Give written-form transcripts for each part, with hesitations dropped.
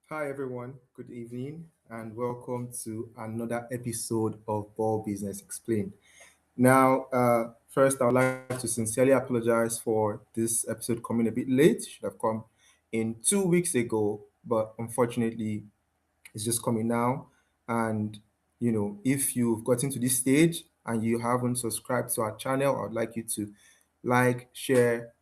Hi, everyone. Good evening, and welcome to another episode of Ball Business Explained. Now, first, I would like to sincerely apologize for this episode coming a bit late. It should have come in 2 weeks ago, but unfortunately, it's just coming now. And if you've gotten to this stage and you haven't subscribed to our channel, I'd like you to like, share,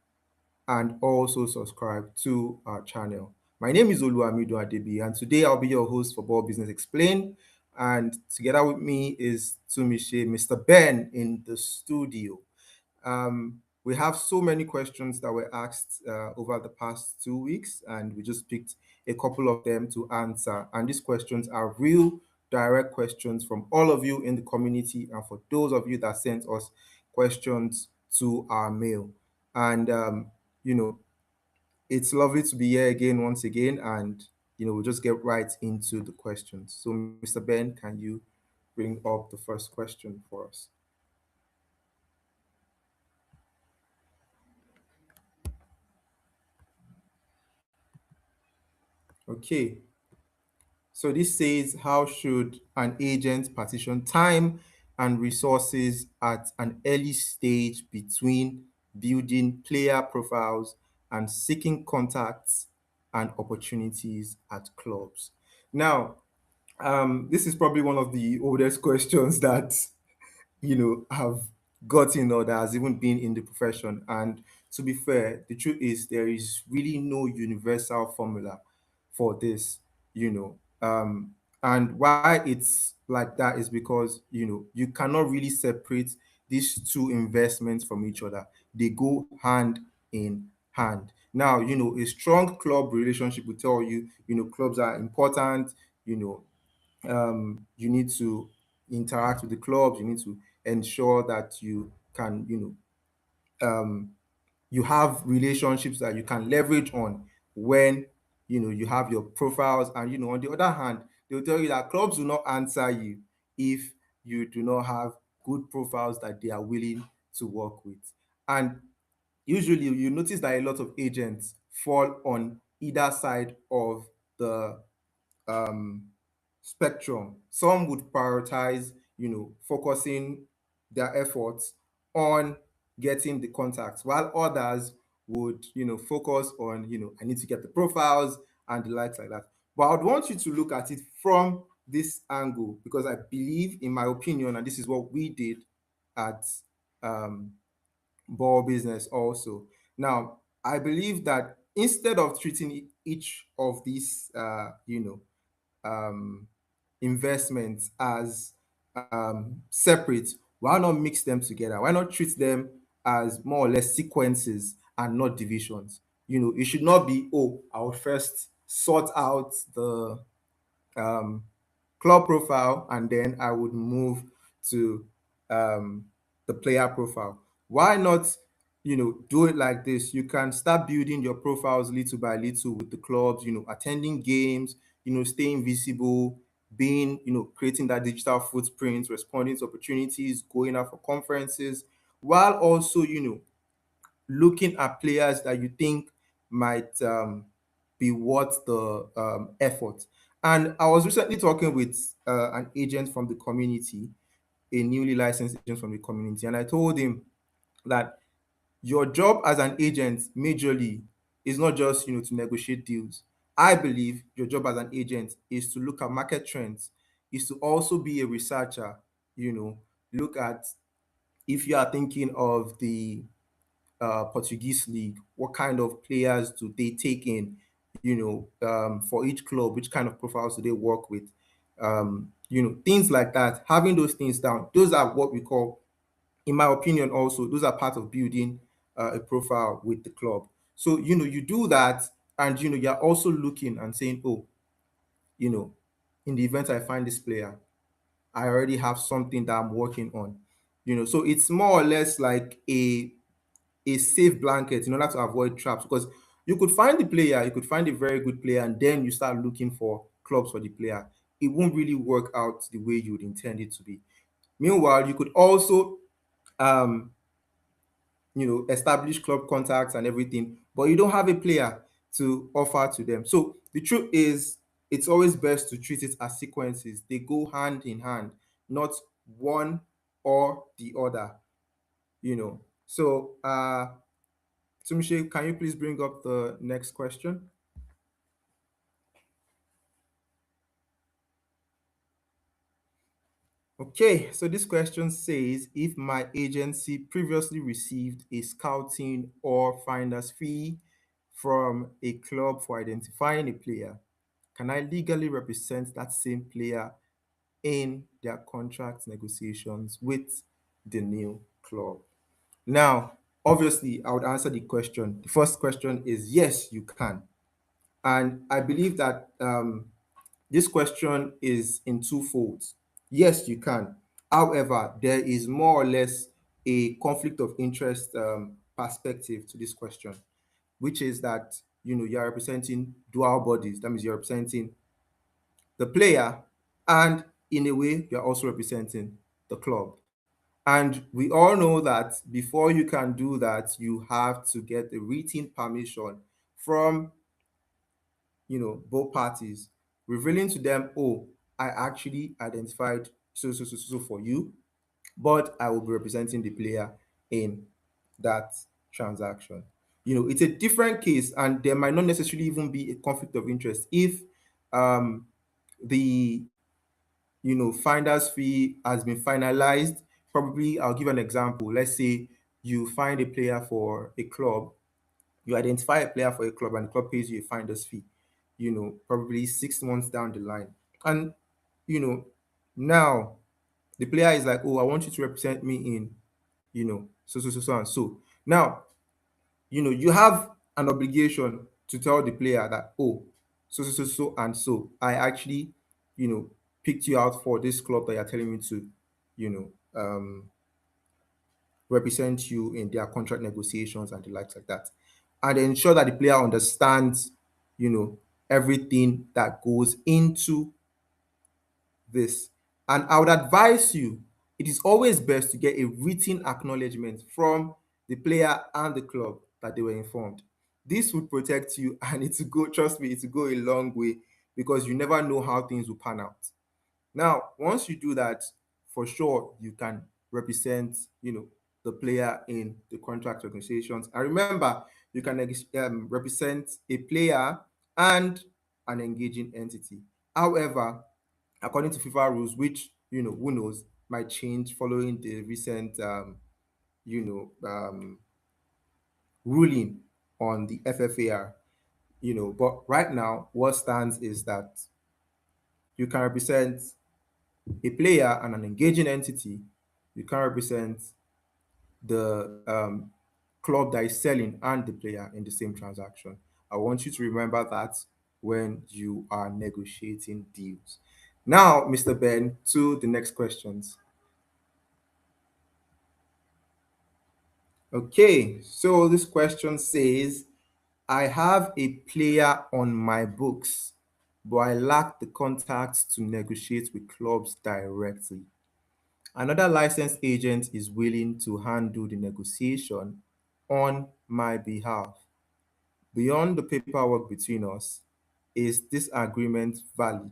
and also subscribe to our channel. My name is Oluwamidu Adebi, and today I'll be your host for Ball Business Explained. And together with me is Tumishe, Mr. Ben in the studio. We have so many questions that were asked over the past 2 weeks, and we just picked a couple of them to answer. And these questions are real, direct questions from all of you in the community, and for those of you that sent us questions to our mail. And you know, it's lovely to be here again, once again, and we'll just get right into the questions. So, Mr. Ben, can you bring up the first question for us? Okay, so this says, how should an agent partition time and resources at an early stage between building player profiles and seeking contacts and opportunities at clubs? Now, this is probably one of the oldest questions that have gotten or that has even been in the profession. And to be fair, the truth is there is really no universal formula for this, you know. And why it's like that is because you cannot really separate these two investments from each other. They go hand in hand. Now, a strong club relationship will tell you, clubs are important, you know, you need to interact with the clubs. You need to ensure that you can you have relationships that you can leverage on when you have your profiles. And on the other hand, they'll tell you that clubs will not answer you if you do not have good profiles that they are willing to work with. And usually you notice that a lot of agents fall on either side of the um, spectrum. Some would prioritize, focusing their efforts on getting the contacts, while others would, focus on, I need to get the profiles and the likes like that. But I would want you to look at it from this angle because I believe, in my opinion, and this is what we did at um, Ball Business also. Now, I believe that instead of treating each of these, um, investments as separate, why not mix them together? Why not treat them as more or less sequences and not divisions? It should not be, oh, I will first sort out the um, club profile and then I would move to um, the player profile. Why not, do it like this? You can start building your profiles little by little with the clubs, attending games, staying visible, being, creating that digital footprint, responding to opportunities, going out for conferences, while also, looking at players that you think might be worth the effort. And I was recently talking with an agent from the community, a newly licensed agent from the community, and I told him that your job as an agent majorly is not just to negotiate deals. I believe your job as an agent is to look at market trends, is to also be a researcher, look at, if you are thinking of the Portuguese league, what kind of players do they take in, for each club, which kind of profiles do they work with, things like that. Having those things down, those are what we call, in my opinion, also, those are part of building a profile with the club. So, you do that, and, you're also looking and saying, oh, you know, in the event I find this player, I already have something that I'm working on. So it's more or less like a safe blanket in order to avoid traps, because you could find the player, you could find a very good player, and then you start looking for clubs for the player. It won't really work out the way you would intend it to be. Meanwhile, you could also um, establish club contacts and everything, but you don't have a player to offer to them. So the truth is, it's always best to treat it as sequences. They go hand in hand, not one or the other, you know. So, Tumishe, can you please bring up the next question? Okay, so this question says, if my agency previously received a scouting or finder's fee from a club for identifying a player, can I legally represent that same player in their contract negotiations with the new club? Now, obviously, I would answer the question. The first question is yes, you can. And I believe that this question is in two folds. Yes, you can. However, there is more or less a conflict of interest perspective to this question, which is that you're representing dual bodies. That means you're representing the player, and in a way, you're also representing the club. And we all know that before you can do that, you have to get the written permission from both parties, revealing to them, oh, I actually identified so for you, but I will be representing the player in that transaction. It's a different case, and there might not necessarily even be a conflict of interest if um, the finder's fee has been finalized. Probably, I'll give an example. Let's say you find a player for a club, you identify a player for a club, and the club pays you a finder's fee, probably 6 months down the line. And, you know, now the player is like, oh, I want you to represent me in, so and so. Now, you have an obligation to tell the player that, oh, so and so, I actually, you know, picked you out for this club that you're telling me to, you know, represent you in their contract negotiations and the likes like that. And ensure that the player understands, everything that goes into this. And I would advise you, it is always best to get a written acknowledgement from the player and the club that they were informed. This would protect you, and it will go, trust me, it will go a long way, because you never know how things will pan out. Now, once you do that, for sure, you can represent, the player in the contract negotiations. And remember, you can represent a player and an engaging entity. However, according to FIFA rules, which who knows might change following the recent you know ruling on the FFAR. But right now, what stands is that you can represent a player and an engaging entity. You can represent the club that is selling and the player in the same transaction. I want you to remember that when you are negotiating deals. Now, Mr. Ben, to the next questions. Okay, so this question says, I have a player on my books, but I lack the contacts to negotiate with clubs directly. Another licensed agent is willing to handle the negotiation on my behalf. Beyond the paperwork between us, is this agreement valid?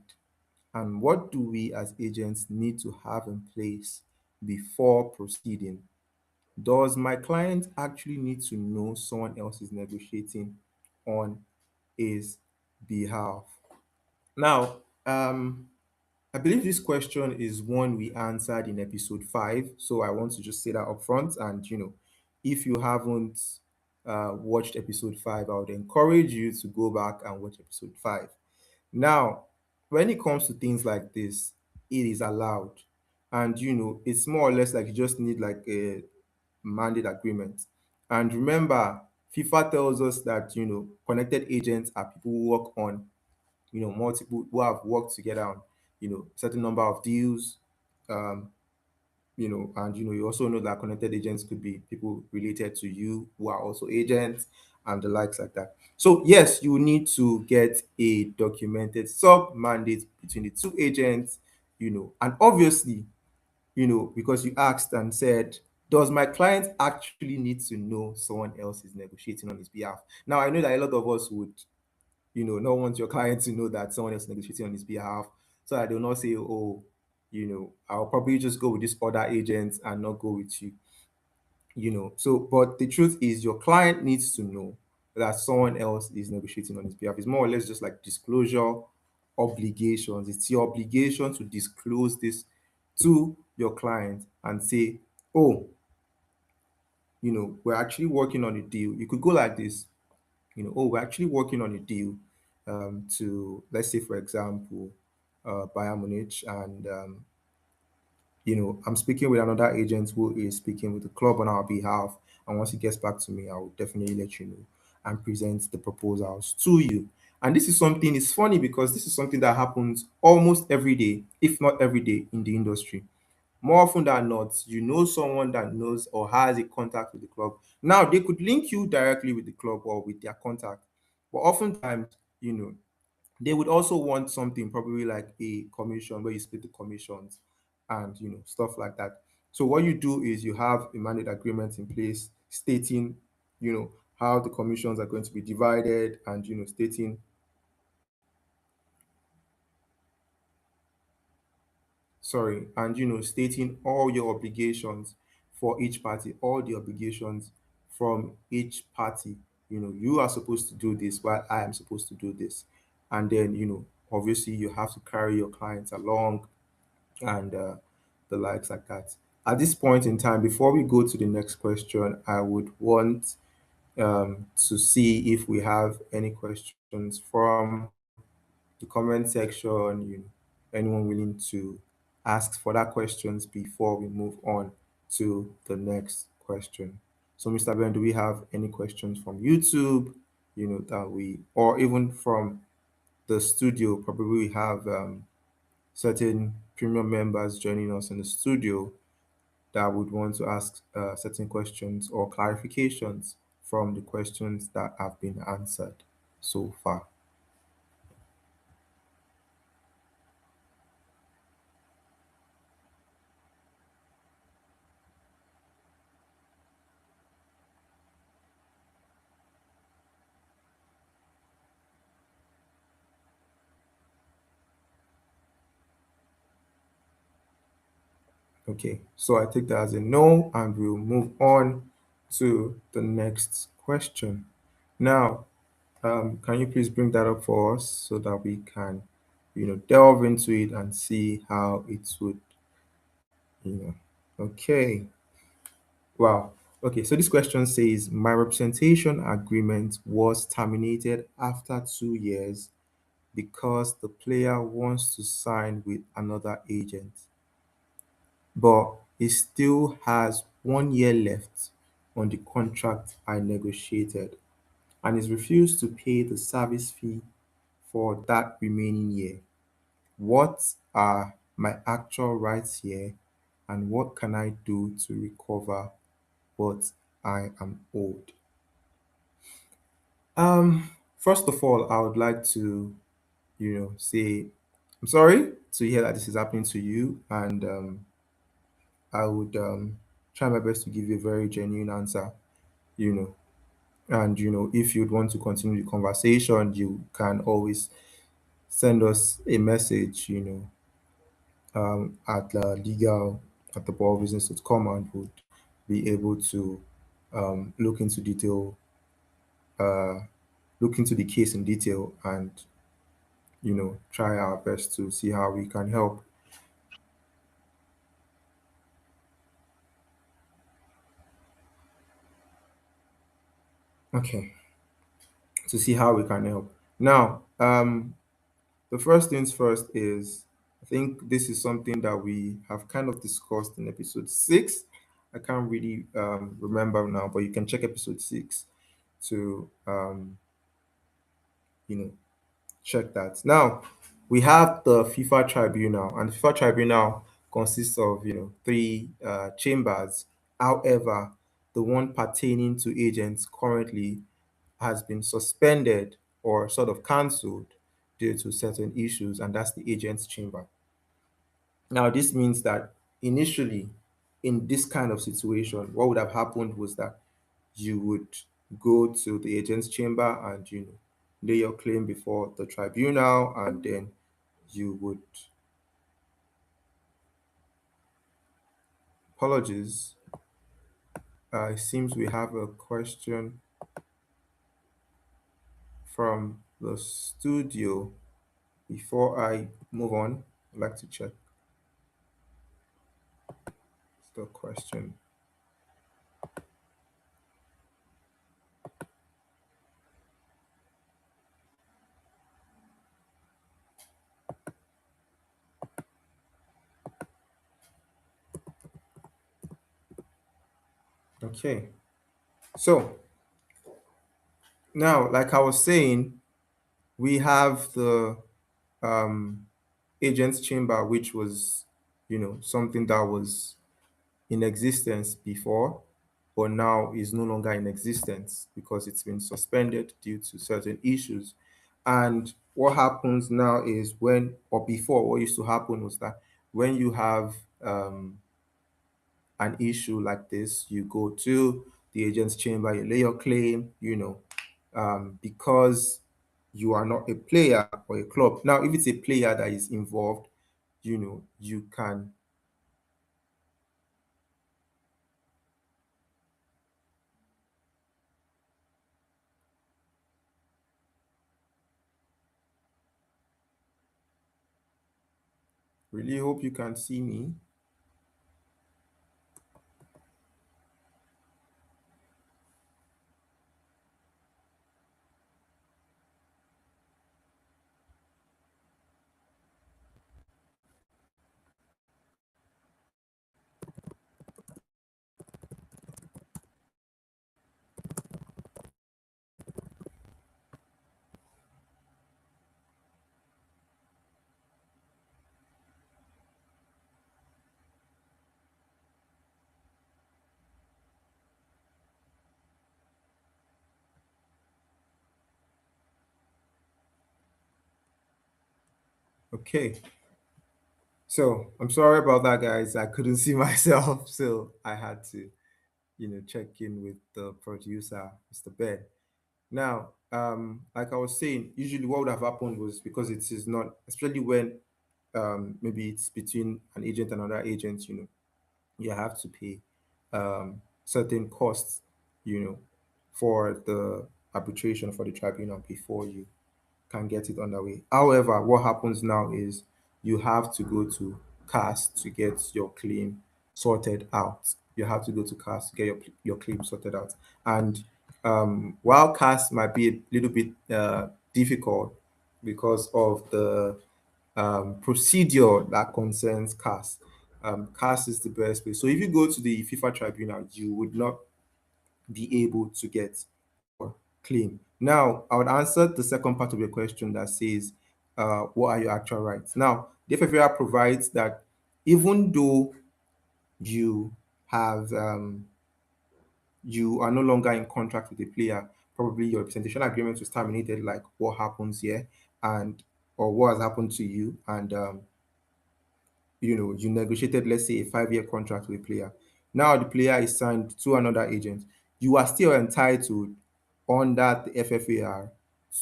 And what do we as agents need to have in place before proceeding? Does my client actually need to know someone else is negotiating on his behalf? Now, I believe this question is one we answered in episode 5. So I want to just say that up front. And, if you haven't watched episode 5, I would encourage you to go back and watch episode 5. Now, when it comes to things like this, it is allowed. And, it's more or less like you just need like a mandate agreement. And remember, FIFA tells us that, connected agents are people who work on, multiple, who have worked together on, certain number of deals. Um, and you also know that connected agents could be people related to you who are also agents and the likes like that. So yes, you need to get a documented sub mandate between the two agents, and obviously, because you asked and said, does my client actually need to know someone else is negotiating on his behalf? Now, I know that a lot of us would not want your client to know that someone else is negotiating on his behalf, so that they'll not say, oh, I'll probably just go with this other agent and not go with you. So, but the truth is your client needs to know that someone else is negotiating on his behalf. It's more or less just like disclosure obligations. It's your obligation to disclose this to your client and say, oh, we're actually working on a deal. You could go like this, oh, we're actually working on a deal, to, let's say, for example, Bayern Munich, and I'm speaking with another agent who is speaking with the club on our behalf. And once he gets back to me, I will definitely let you know and present the proposals to you. And this is something, it's funny because this is something that happens almost every day, if not every day, in the industry. More often than not, someone that knows or has a contact with the club. Now, they could link you directly with the club or with their contact, but oftentimes, you know, they would also want something, probably like a commission where you split the commissions and stuff like that. So what you do is you have a mandate agreement in place stating, how the commissions are going to be divided, and stating, sorry, and stating all your obligations for each party, all the obligations from each party. You are supposed to do this while I am supposed to do this. And then, obviously you have to carry your clients along, and the likes like that. At this point in time, before we go to the next question, I would want to see if we have any questions from the comment section. Anyone willing to ask further questions before we move on to the next question? So, Mr. Ben, do we have any questions from YouTube? That we, or even from the studio? Probably we have certain premium members joining us in the studio that would want to ask certain questions or clarifications from the questions that have been answered so far. Okay, so I take that as a no, and we'll move on to the next question. Now, can you please bring that up for us so that we can, delve into it and see how it would, you know. Okay, wow. Okay, so this question says, my representation agreement was terminated after 2 years because the player wants to sign with another agent, but he still has 1 year left on the contract I negotiated and is refused to pay the service fee for that remaining year. What are my actual rights here, and what can I do to recover what I am owed? First of all, I would like to, say I'm sorry to hear that this is happening to you, and I would try my best to give you a very genuine answer, you know. And if you'd want to continue the conversation, you can always send us a message, at legal at the ballbusiness.com, and would be able to look into detail, uh, look into the case in detail, and try our best to see how we can help. Okay, to see how we can help. Now, the first things first is, I think this is something that we have kind of discussed in episode 6. I can't really remember now, but you can check episode 6 to you know check that. Now, we have the FIFA tribunal, and the FIFA tribunal consists of three chambers. However, the one pertaining to agents currently has been suspended or sort of cancelled due to certain issues, and that's the agents chamber. Now, this means that initially, in this kind of situation, what would have happened was that you would go to the agent's chamber and lay your claim before the tribunal, and then you would, apologies, it seems we have a question from the studio. Before I move on, I'd like to check the question. Okay, so now, like I was saying, we have the um, agent's chamber, which was, something that was in existence before, but now is no longer in existence because it's been suspended due to certain issues. And what happens now is when, or before, what used to happen was that when you have an issue like this, you go to the agent's chamber, you lay your claim, because you are not a player or a club. Now, if it's a player that is involved, you can really hope you can see me. Okay. So I'm sorry about that, guys. I couldn't see myself, so I had to, check in with the producer, Mr. Ben. Now, like I was saying, usually what would have happened was because it is not, especially when maybe it's between an agent and another agent, you have to pay certain costs, for the arbitration for the tribunal before you can get it underway. However, what happens now is you have to go to CAS to get your claim sorted out. You have to go to CAS to get your claim sorted out. And while CAS might be a little bit difficult because of the procedure that concerns CAS, CAS is the best way. So if you go to the FIFA tribunal, you would not be able to get your claim. Now, I would answer the second part of your question that says, what are your actual rights? Now, the FFAR provides that even though you have you are no longer in contract with the player, probably your representation agreement was terminated, like what happens here, and or what has happened to you, and you negotiated, let's say, a 5-year contract with a player. Now the player is signed to another agent. You are still entitled under the FFAR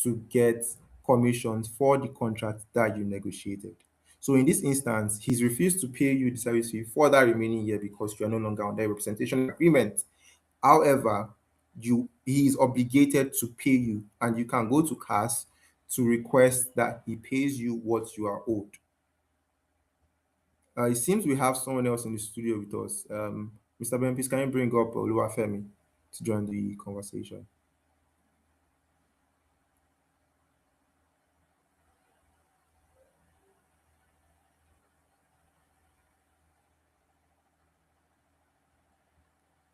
to get commissions for the contract that you negotiated. So in this instance, he's refused to pay you the service fee for that remaining year because you are no longer under a representation agreement. However, he is obligated to pay you, and you can go to CAS to request that he pays you what you are owed. It seems we have someone else in the studio with us. Mr. Ben, please can you bring up Oluwafemi to join the conversation?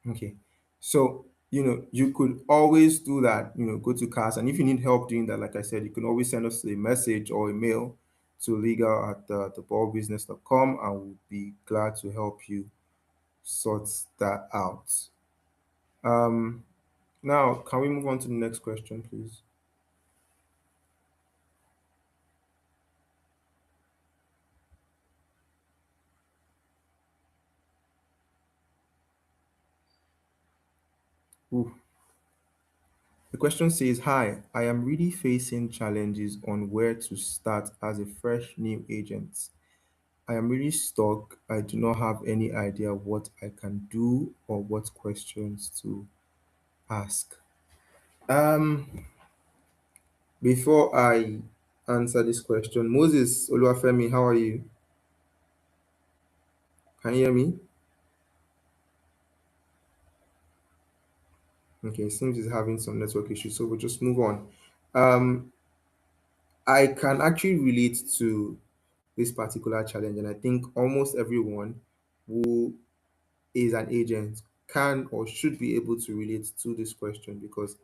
Okay. So, you could always do that, go to CAS. And if you need help doing that, like I said, you can always send us a message or a mail to legal at the ballbusiness.com, and we'll be glad to help you sort that out. Um, Now, can we move on to the next question, please? Ooh. The question says, "Hi, I am really facing challenges on where to start as a fresh new agent. I am really stuck. I do not have any idea what I can do or what questions to ask." Um, Before I answer this question, Moses Oluwafemi, how are you? Can you hear me? Okay, seems he's having some network issues, so we'll just move on. Um, I can actually relate to this particular challenge, and I think almost everyone who is an agent can or should be able to relate to this question because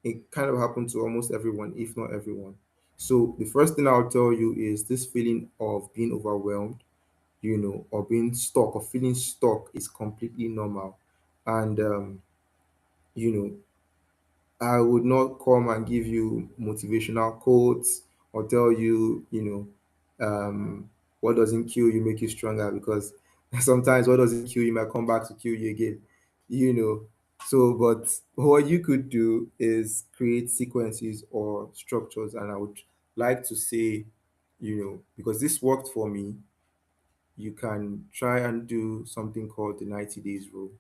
it kind of happened to almost everyone, if not everyone. So the first thing I'll tell you is this feeling of being overwhelmed, or being stuck or feeling stuck is completely normal. And you know, I would not come and give you motivational quotes or tell you, what doesn't kill you make you stronger, because sometimes what doesn't kill you might come back to kill you again, you know. So, but what you could do is create sequences or structures, and I would like to say, because this worked for me, you can try and do something called the 90 days rule.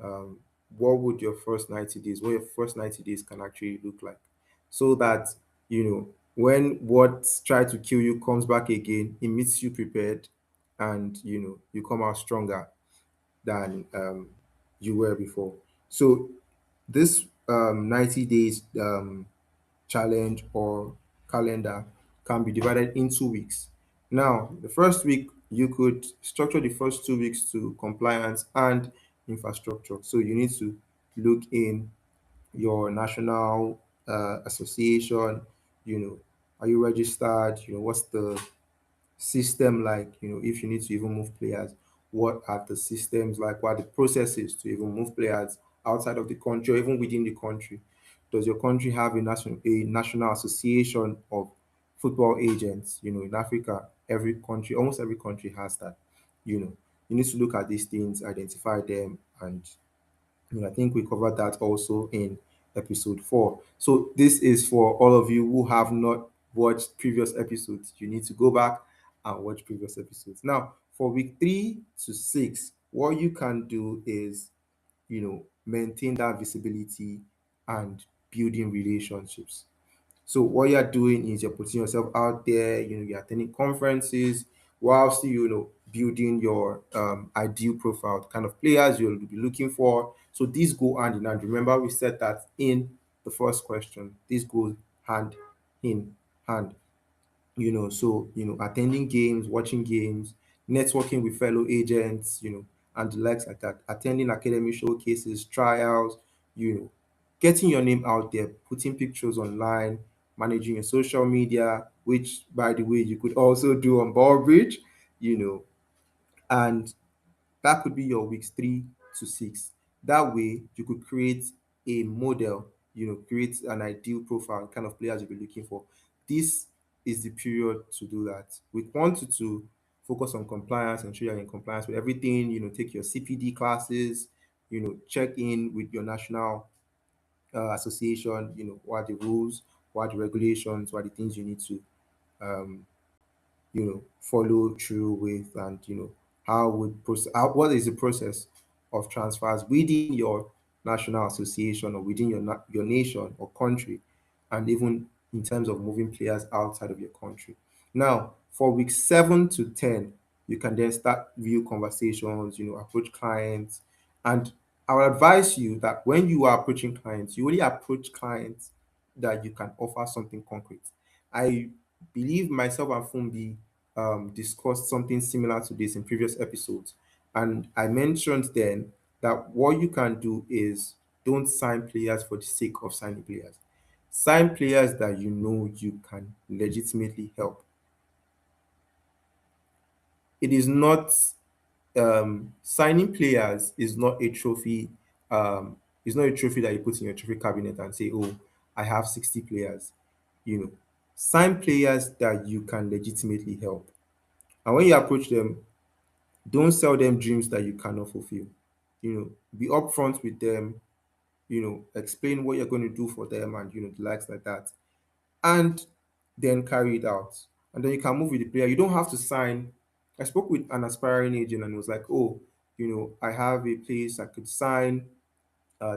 um, what would your first 90 days, what your first 90 days can actually look like, so that when what tried to kill you comes back again, it meets you prepared, and you come out stronger than you were before. So this 90 days challenge or calendar can be divided in 2 weeks. Now, the first week, you could structure the first 2 weeks to compliance and infrastructure. So you need to look in your national association. Are you registered? What's the system like? If you need to even move players, what are the systems like? What are the processes to even move players outside of the country or even within the country? Does your country have a national association of football agents? In Africa, every country, almost every country has that. You need to look at these things, identify them, and I think we covered that also in episode 4. So this is for all of you who have not watched previous episodes. You need to go back and watch previous episodes. Now, for week 3 to 6, what you can do is, maintain that visibility and building relationships. So what you're doing is you're putting yourself out there, you're attending conferences whilst building your ideal profile, the kind of players you'll be looking for. So these go hand in hand. Remember, we said that in the first question. These go hand in hand. So attending games, watching games, networking with fellow agents, and the likes like that, attending academy showcases, trials, getting your name out there, putting pictures online, managing your social media, which by the way you could also do on Ballbridge, you know and that could be your weeks 3 to 6. That way, you could create a model, create an ideal profile, kind of players you'll be looking for. This is the period to do that. We want you to focus on compliance, ensure you're in compliance with everything, take your CPD classes, check in with your national association, what are the rules, what are the regulations, what are the things you need to um, follow through with, and what is the process of transfers within your national association or within your nation or country, and even in terms of moving players outside of your country. Now, for week 7 to 10, you can then start real conversations, approach clients. And I would advise you that when you are approaching clients, you only approach clients that you can offer something concrete. I believe myself and Fumbi discussed something similar to this in previous episodes. And I mentioned then that what you can do is don't sign players for the sake of signing players. Sign players that you can legitimately help. It is not signing players is not a trophy. It's not a trophy that you put in your trophy cabinet and say, "Oh, I have 60 players." Sign players that you can legitimately help. And when you approach them, don't sell them dreams that you cannot fulfill. Be upfront with them. explain what you're going to do for them, and the likes like that, and then carry it out. And then you can move with the player. You don't have to sign. I spoke with an aspiring agent and it was like, oh, I have a place I could sign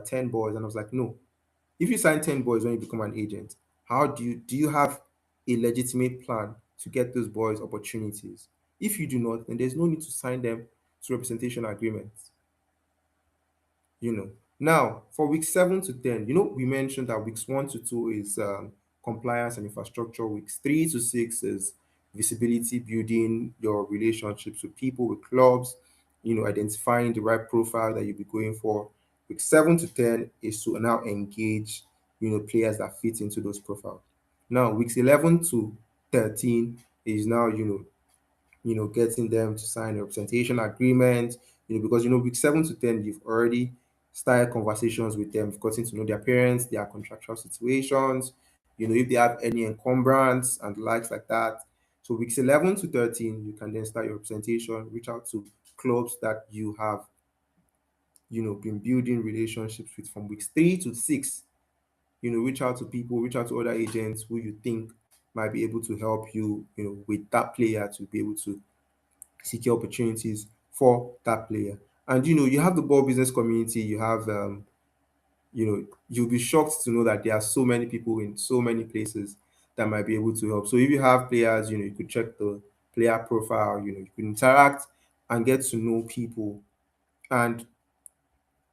10 boys. And I was like, no, if you sign 10 boys when you become an agent, how do you have a legitimate plan to get those boys opportunities? If you do not, then there's no need to sign them to representation agreements. Now for week 7 to 10, we mentioned that weeks 1 to 2 is compliance and infrastructure. Weeks 3 to 6 is visibility, building your relationships with people, with clubs, identifying the right profile that you'll be going for. Week 7 to 10 is to now engage players that fit into those profiles. Now weeks 11 to 13 is now getting them to sign a representation agreement, because week 7 to 10, you've already started conversations with them, you've gotten to know their parents, their contractual situations, if they have any encumbrance and the likes like that. So weeks 11 to 13, you can then start your representation, reach out to clubs that you have, been building relationships with. From weeks 3 to 6, reach out to people, reach out to other agents who you think might be able to help you, with that player, to be able to secure opportunities for that player. And you have the ball business community. You have you'll be shocked to know that there are so many people in so many places that might be able to help. So if you have players, you could check the player profile, you could interact and get to know people. And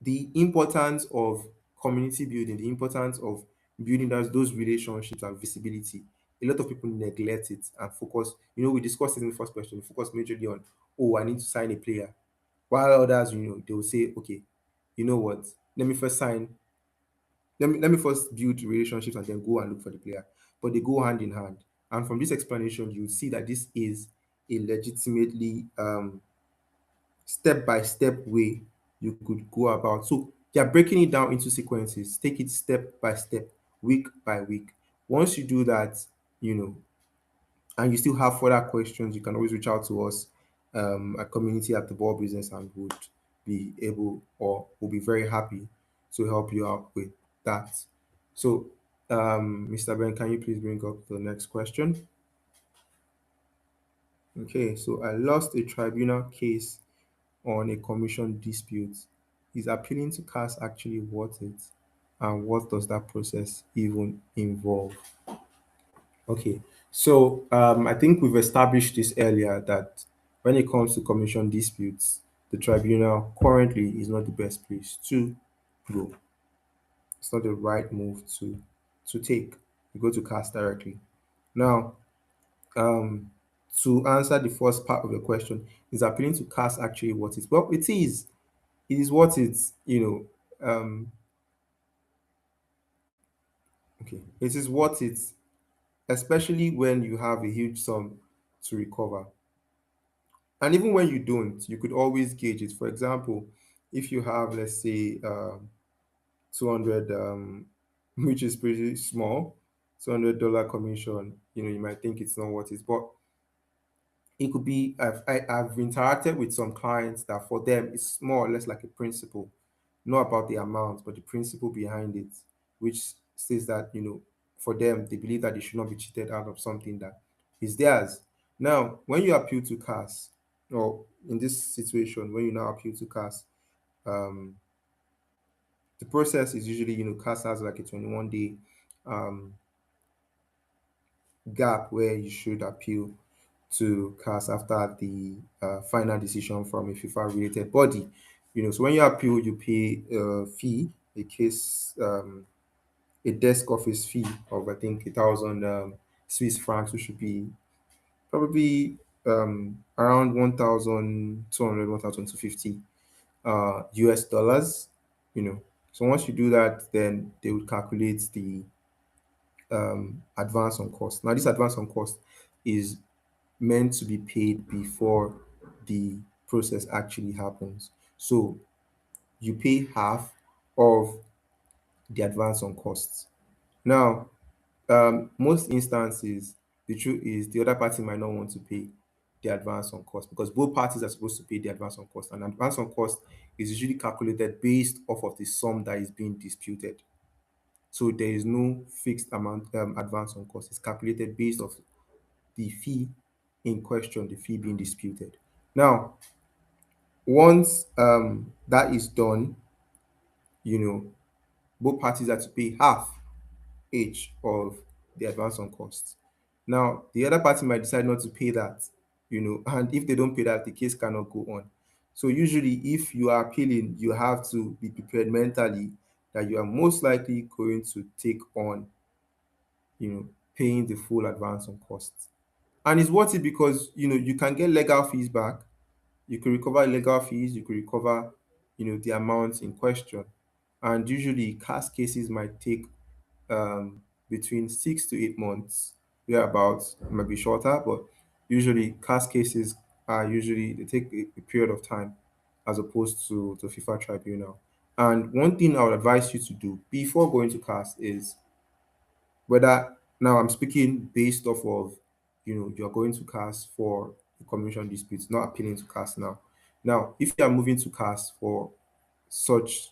the importance of community building, the importance of building those relationships and visibility. A lot of people neglect it and focus. We discussed it in the first question. Focus majorly on, oh, I need to sign a player. While others, they will say, okay, you know what? Let me first sign. Let me first build relationships and then go and look for the player. But they go hand in hand. And from this explanation, you see that this is a legitimately step by step way you could go about. So you're breaking it down into sequences. Take it step by step, week by week. Once you do that, you know, and you still have further questions, you can always reach out to us at community at the ball business, and would be able, or will be very happy to help you out with that. So, Mr. Ben, can you please bring up the next question? Okay, so I lost a tribunal case on a commission dispute. Is appealing to CAS actually worth it? And what does that process even involve? Okay, so I think we've established this earlier, that when it comes to commission disputes, the tribunal currently is not the best place to go. It's not the right move to take. You go to CAS directly. Now, um, to answer the first part of the question, is appealing to CAS actually what it is? Well, it is. It is what it's, okay. It is what it's, especially when you have a huge sum to recover. And even when you don't, you could always gauge it. For example, if you have, let's say, 200, which is pretty small, $200 commission, you might think it's not what it is. But it could be, I've interacted with some clients that for them, it's more or less like a principle, not about the amount, but the principle behind it, which says that, for them, they believe that they should not be cheated out of something that is theirs. Now, when you appeal to CAS, or in this situation, when you now appeal to CAS, um, the process is usually, CAS has like a 21-day um, gap where you should appeal to CAS after the final decision from a FIFA related body. So when you appeal, you pay a fee, a case, a desk office fee of, I think, 1,000 Swiss francs, which should be probably around 1,200, 1,250 US dollars. So once you do that, then they will calculate the advance on cost. Now, this advance on cost is meant to be paid before the process actually happens. So you pay half of the advance on costs. Now, most instances, the truth is the other party might not want to pay the advance on cost, because both parties are supposed to pay the advance on cost. And advance on cost is usually calculated based off of the sum that is being disputed. So there is no fixed amount advance on cost. It's calculated based off the fee in question, the fee being disputed. Now, once that is done, you know, both parties are to pay half each of the advance on cost. Now, the other party might decide not to pay that, and if they don't pay that, the case cannot go on. So usually, if you are appealing, you have to be prepared mentally that you are most likely going to take on, paying the full advance on costs. And it's worth it because you can get legal fees back, you could recover legal fees, you could recover, the amounts in question. And usually, CAS cases might take between 6 to 8 months. Thereabouts, it might be shorter, but usually CAS cases are usually they take a period of time as opposed to FIFA tribunal. And one thing I would advise you to do before going to CAS is whether now I'm speaking based off of you're going to CAS for a commission dispute, not appealing to CAS now. Now, if you are moving to CAS for such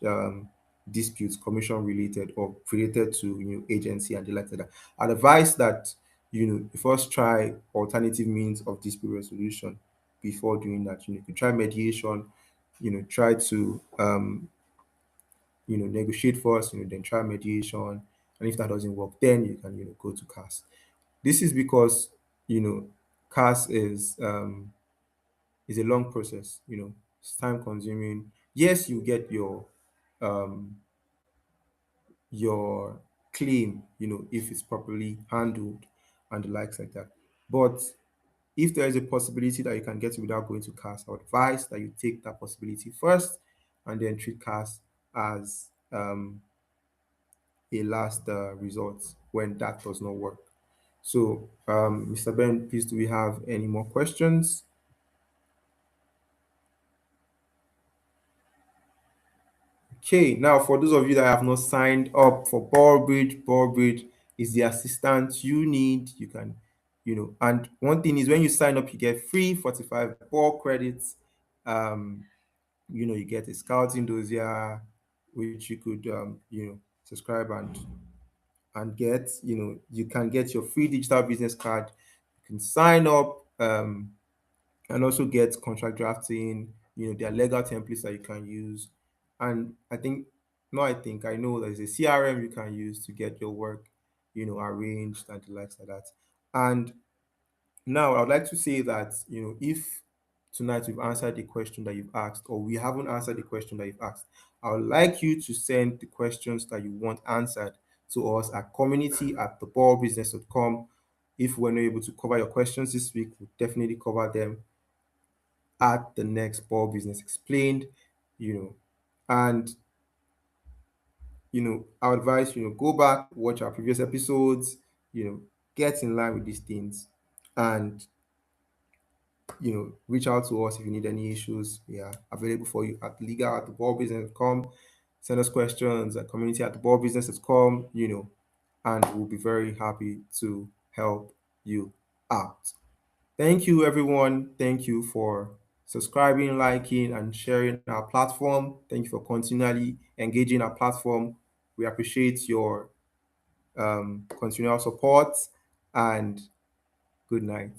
disputes, commission related or related to agency and the like that, I'd advise that you first try alternative means of dispute resolution before doing that. You can try mediation, try to negotiate first, then try mediation. And if that doesn't work, then you can, go to CAS. This is because, CAS is a long process, it's time consuming. Yes, you get um your claim, if it's properly handled and the likes like that. But if there is a possibility that you can get it without going to CAS, I would advise that you take that possibility first and then treat CAS as a last resort when that does not work. So, Mr. Ben, please, do we have any more questions? Okay, now for those of you that have not signed up for Ball Bridge is the assistance you need. You can, and one thing is when you sign up, you get free 45 ball credits. Um, you get a scouting dossier, which you could, subscribe and get. You can get your free digital business card. You can sign up. And also get contract drafting. There are legal templates that you can use. And I know there's a CRM you can use to get your work, arranged and the likes like that. And now I would like to say that, if tonight we've answered the question that you've asked, or we haven't answered the question that you've asked, I would like you to send the questions that you want answered to us at community@theballbusiness.com. If we're not able to cover your questions this week, we'll definitely cover them at the next Ball Business Explained, and I advise go back, watch our previous episodes, get in line with these things, and reach out to us if you need any issues. We are available for you at legal@theballbusiness.com. Send us questions at community@theballbusiness.com, and we'll be very happy to help you out. Thank you, everyone. Thank you for subscribing, liking, and sharing our platform. Thank you for continually engaging our platform. We appreciate your continual support, and good night.